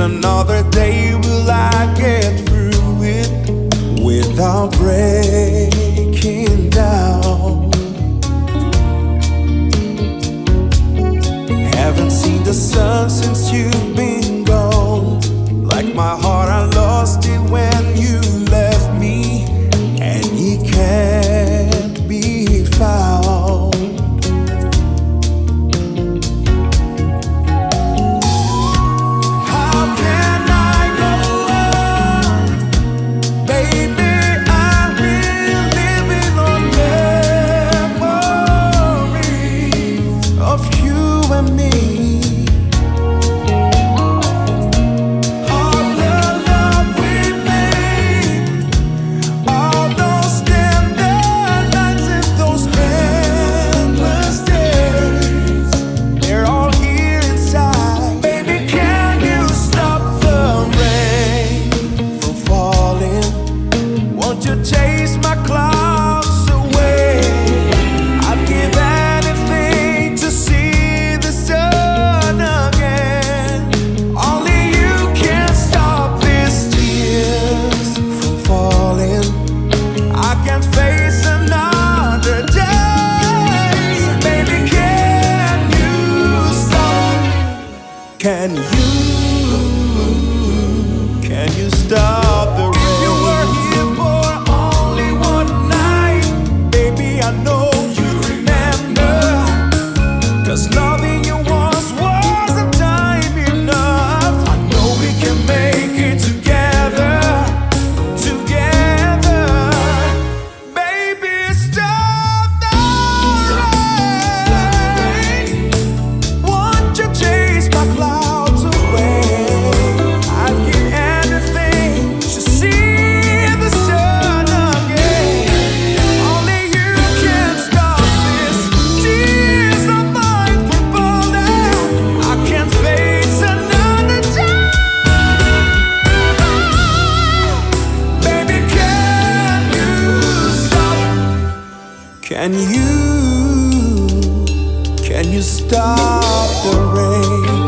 another day will I get through it without breaking down. Haven't seen the sun since you've been gone. Like my heart, I lost it when you left me, and he can't be found. How can I go on? Baby, I've been living on memories of you and me. Can you stop the rain? If you were here for only one night, baby, I know you'd remember. 'Cause loving you once wasn't time enough. I know we can make it together, together. Baby, stop the rain. Won't you chase my clouds away? Can you stop the rain?